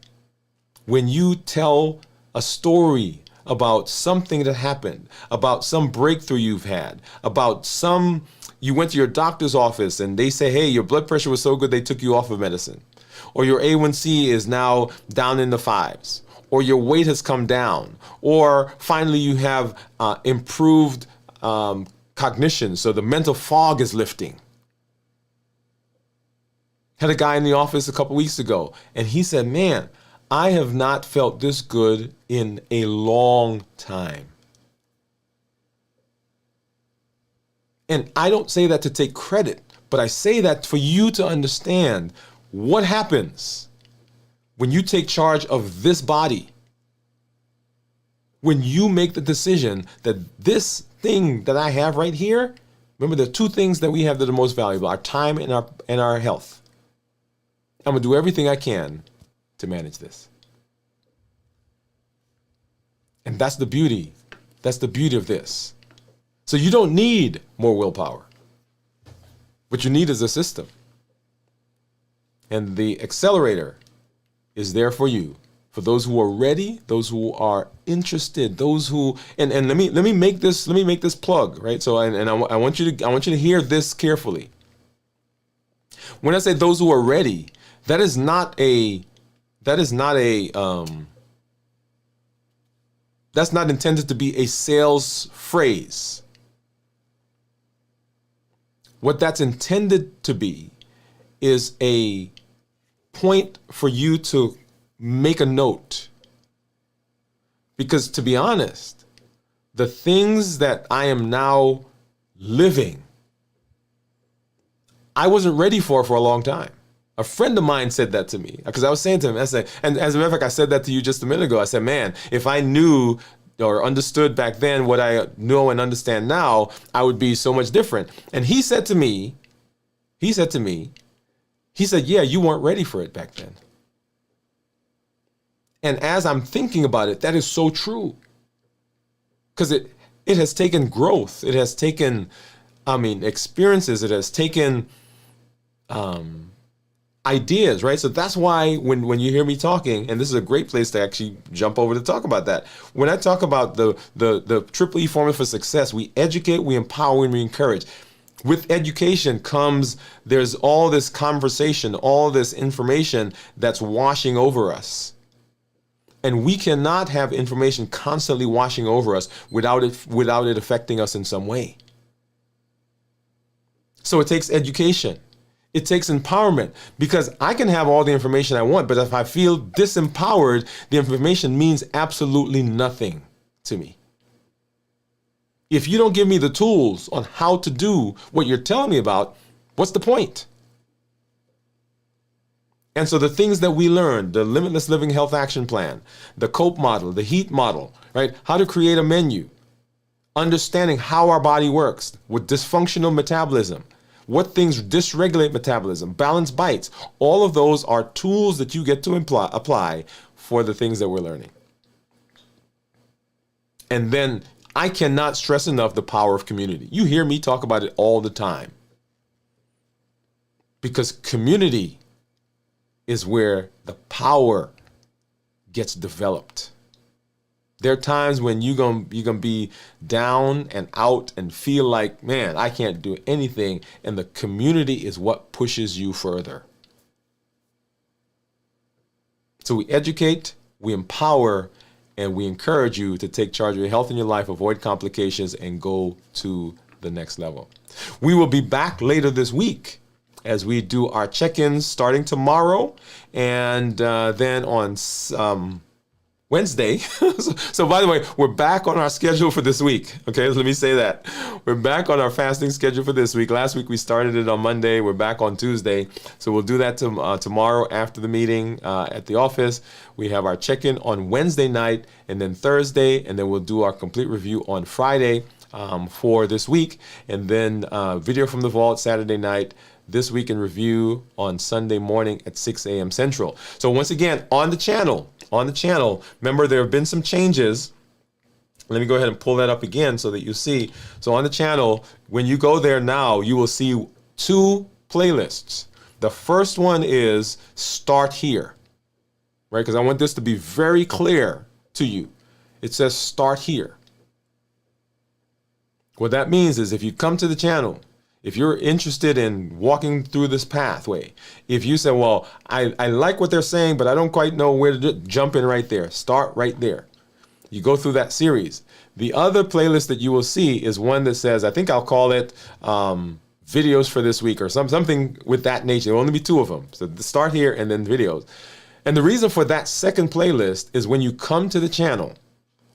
when you tell a story about something that happened, about some breakthrough you've had, you went to your doctor's office and they say, hey, your blood pressure was so good they took you off of medicine, or your A1C is now down in the 5s, or your weight has come down, or finally you have improved cognition, so the mental fog is lifting. Had a guy in the office a couple weeks ago, and he said, man, I have not felt this good in a long time. And I don't say that to take credit, but I say that for you to understand what happens when you take charge of this body. When you make the decision that this thing that I have right here, remember the two things that we have that are most valuable, our time and our health. I'm going to do everything I can to manage this. And that's the beauty. That's the beauty of this. So you don't need more willpower. What you need is a system. And the accelerator is there for you. For those who are ready, those who are interested, those who and let me make this plug, right? So I want you to hear this carefully. When I say those who are ready, that's not intended to be a sales phrase. What that's intended to be is a point for you to make a note. Because to be honest, the things that I am now living, I wasn't ready for a long time. A friend of mine said that to me, because I was saying to him, and as a matter of fact, I said that to you just a minute ago. I said, man, if I knew or understood back then what I know and understand now, I would be so much different. And he said to me, he said, yeah, you weren't ready for it back then. And as I'm thinking about it, that is so true. Because it has taken growth. It has taken, experiences. It has taken ideas, right? So that's why when you hear me talking, and this is a great place to actually jump over to talk about that. When I talk about the triple E formula for success, we educate, we empower, and we encourage. With education comes, there's all this conversation, all this information that's washing over us. And we cannot have information constantly washing over us without it affecting us in some way. So it takes education. It takes empowerment, because I can have all the information I want, but if I feel disempowered, the information means absolutely nothing to me. If you don't give me the tools on how to do what you're telling me about, what's the point? And so the things that we learned, the Limitless Living Health Action Plan, the COPE model, the HEAT model, right? How to create a menu, understanding how our body works with dysfunctional metabolism, what things dysregulate metabolism, balance bites. All of those are tools that you get to apply for the things that we're learning. And then I cannot stress enough the power of community. You hear me talk about it all the time. Because community is where the power gets developed. There are times when you're gonna be down and out and feel like, man, I can't do anything, and the community is what pushes you further. So we educate, we empower, and we encourage you to take charge of your health and your life, avoid complications, and go to the next level. We will be back later this week as we do our check-ins starting tomorrow, and then on Wednesday. So by the way, we're back on our schedule for this week. Okay, let me say that. We're back on our fasting schedule for this week. Last week we started it on Monday. We're back on Tuesday. So we'll do that tomorrow after the meeting at the office. We have our check-in on Wednesday night, and then Thursday, and then we'll do our complete review on Friday for this week, and then video from the vault Saturday night. This week in review on Sunday morning at 6 a.m. Central. So once again, on the channel, remember there have been some changes. Let me go ahead and pull that up again so that you see. So on the channel, when you go there now, you will see 2 playlists. The first one is Start Here, right? Because I want this to be very clear to you. It says Start Here. What that means is if you come to the channel, if you're interested in walking through this pathway, if you say, well, I like what they're saying, but I don't quite know where to jump in right there, start right there. You go through that series. The other playlist that you will see is one that says, I think I'll call it videos for this week or something with that nature. There will only be 2 of them. So start here and then videos. And the reason for that second playlist is when you come to the channel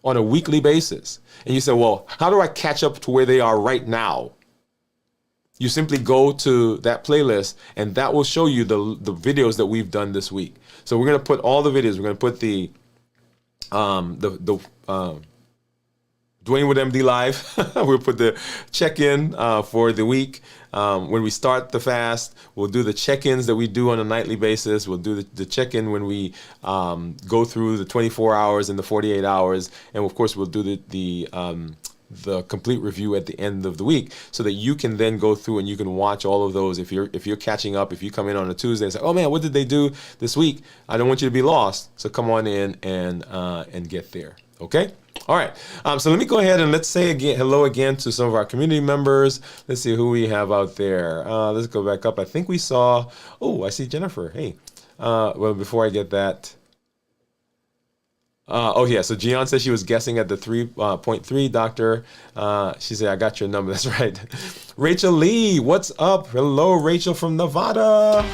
on a weekly basis and you say, well, how do I catch up to where they are right now? You simply go to that playlist, and that will show you the videos that we've done this week. So we're going to put all the videos. We're going to put the Dwain Woode MD Live. We'll put the check-in for the week. When we start the fast, we'll do the check-ins that we do on a nightly basis. We'll do the check-in when we go through the 24 hours and the 48 hours. And of course, we'll do the complete review at the end of the week, so that you can then go through and you can watch all of those. If you're catching up, if you come in on a Tuesday and say, oh man, what did they do this week? I don't want you to be lost. So come on in and get there. Okay. All right. So let me go ahead and let's say hello again to some of our community members. Let's see who we have out there. Let's go back up. I think we saw, I see Jennifer. Hey, well, before I get that, so Gian said she was guessing at the 3.3 doctor. She said, I got your number. That's right. Rachel Lee, what's up? Hello, Rachel from Nevada.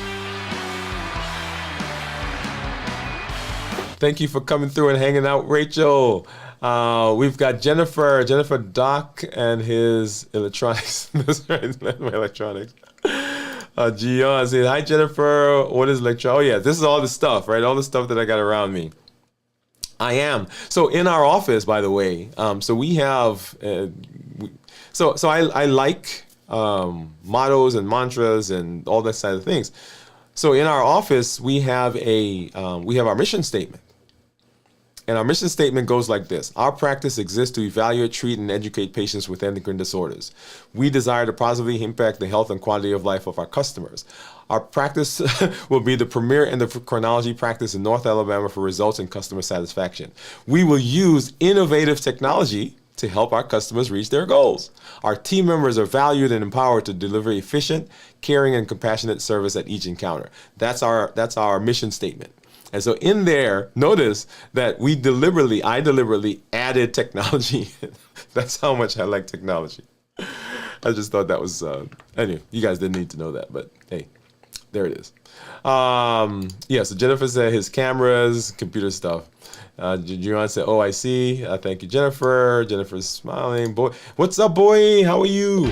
Thank you for coming through and hanging out, Rachel. We've got Jennifer Doc and his electronics. That's right, my electronics. Gian said, hi, Jennifer. What is electronics? Oh, yeah, this is all the stuff, right? All the stuff that I got around me. I am. So in our office, by the way, so we have, I like mottos and mantras and all that side of things. So in our office, we have our mission statement. And our mission statement goes like this. Our practice exists to evaluate, treat, and educate patients with endocrine disorders. We desire to positively impact the health and quality of life of our customers. Our practice will be the premier endocrinology practice in North Alabama for results and customer satisfaction. We will use innovative technology to help our customers reach their goals. Our team members are valued and empowered to deliver efficient, caring, and compassionate service at each encounter. That's our mission statement. And so in there, notice that I deliberately added technology. That's how much I like technology. I just thought that was, anyway, you guys didn't need to know that, but hey, there it is. So Jennifer said his cameras, computer stuff. Juan said, oh, I see. Thank you, Jennifer. Jennifer's smiling. Boy, what's up, boy? How are you?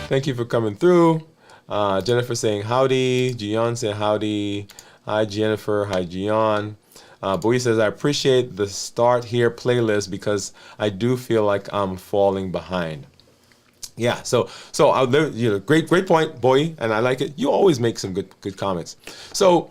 Thank you for coming through. Jennifer saying howdy. Gian said howdy. Hi, Jennifer. Hi, Gian. Boy says, I appreciate the Start Here playlist because I do feel like I'm falling behind. Yeah, so great point, boy, and I like it. You always make some good comments. So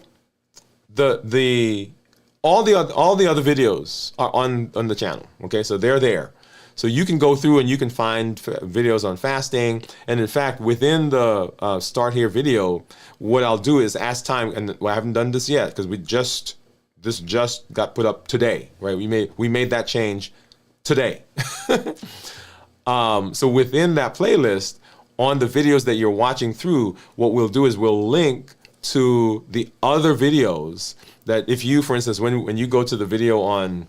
all the other videos are on the channel. Okay, so they're there. So you can go through and you can find videos on fasting. And in fact, within the Start Here video, what I'll do is as time, and I haven't done this yet because this just got put up today, right? We made that change today. So within that playlist, on the videos that you're watching through, what we'll do is we'll link to the other videos that if you, for instance, when you go to the video on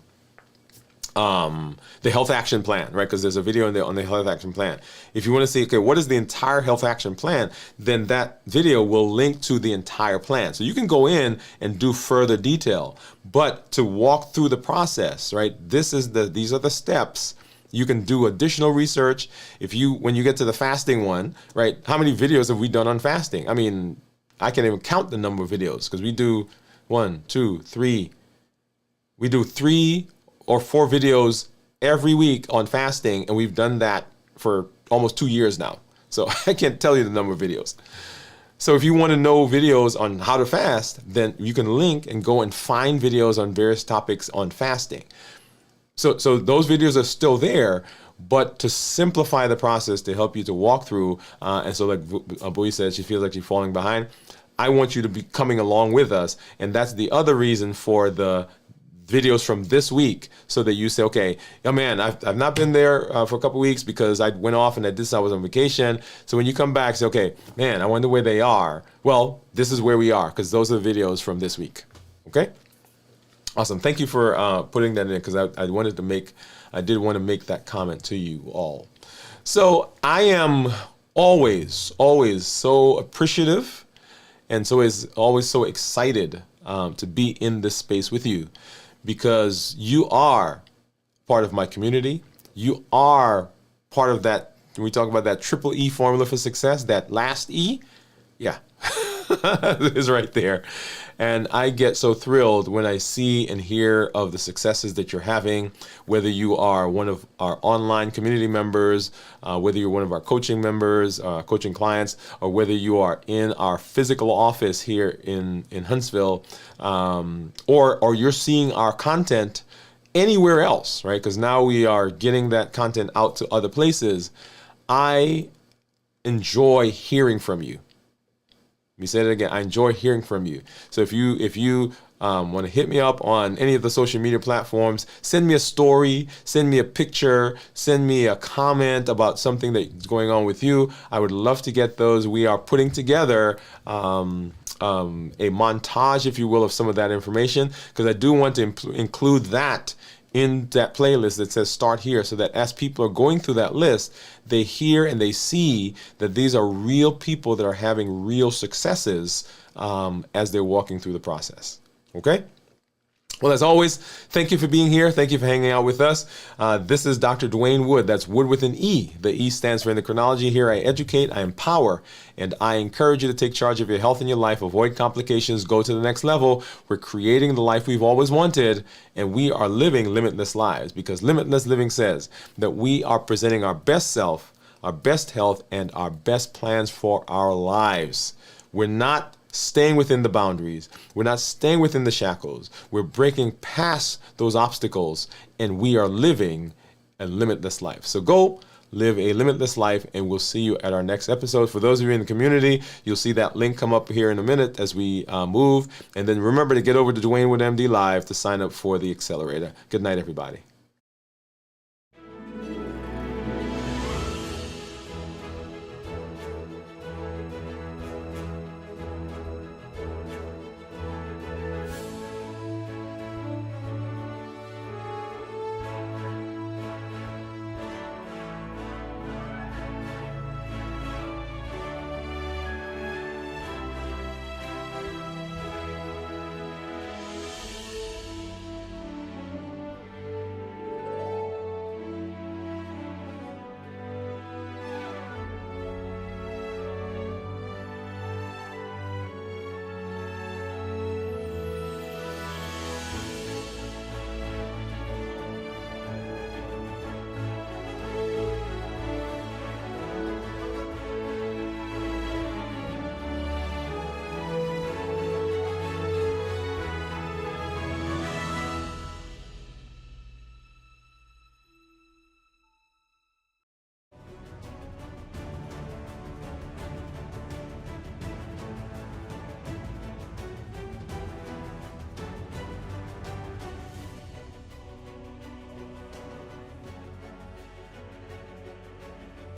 the health action plan, right? Because there's a video on the health action plan. If you want to see, okay, what is the entire health action plan? Then that video will link to the entire plan. So you can go in and do further detail, but to walk through the process, right? These are the steps. You can do additional research. When you get to the fasting one, right? How many videos have we done on fasting? I mean, I can't even count the number of videos because we do 1, 2, 3. We do 3 or 4 videos every week on fasting, and we've done that for almost 2 years now. So I can't tell you the number of videos. So if you want to know videos on how to fast, then you can link and go and find videos on various topics on fasting. So those videos are still there, but to simplify the process to help you to walk through, and so like Bui said, she feels like she's falling behind. I want you to be coming along with us, and that's the other reason for the videos from this week, so that you say, okay, oh man, I've not been there for a couple weeks because I went off and I was on vacation. So when you come back, say, okay, man, I wonder where they are. Well, this is where we are because those are the videos from this week. Okay. Awesome. Thank you for putting that in because I did want to make that comment to you all. So I am always so appreciative and so is always so excited to be in this space with you because you are part of my community. You are part of that. When we talk about that triple E formula for success, that last E, yeah, is right there. And I get so thrilled when I see and hear of the successes that you're having, whether you are one of our online community members, whether you're one of our coaching members, coaching clients, or whether you are in our physical office here in Huntsville, or you're seeing our content anywhere else, right? Because now we are getting that content out to other places. I enjoy hearing from you. Let me say it again. I enjoy hearing from you. So if you want to hit me up on any of the social media platforms, send me a story, send me a picture, send me a comment about something that's going on with you. I would love to get those. We are putting together a montage, if you will, of some of that information because I do want to include that in that playlist that says Start Here, so that as people are going through that list, they hear and they see that these are real people that are having real successes as they're walking through the process. Okay? Well, as always, thank you for being here. Thank you for hanging out with us. This is Dr. Dwain Woode. That's Wood with an E. The E stands for endocrinology. Here I educate, I empower, and I encourage you to take charge of your health and your life, avoid complications, go to the next level. We're creating the life we've always wanted, and we are living limitless lives, because limitless living says that we are presenting our best self, our best health, and our best plans for our lives. We're not staying within the boundaries. We're not staying within the shackles. We're breaking past those obstacles, and we are living a limitless life. So go live a limitless life, and we'll see you at our next episode. For those of you in the community, you'll see that link come up here in a minute as we move. And then remember to get over to Dwain Woode MD Live to sign up for the accelerator. Good night, everybody.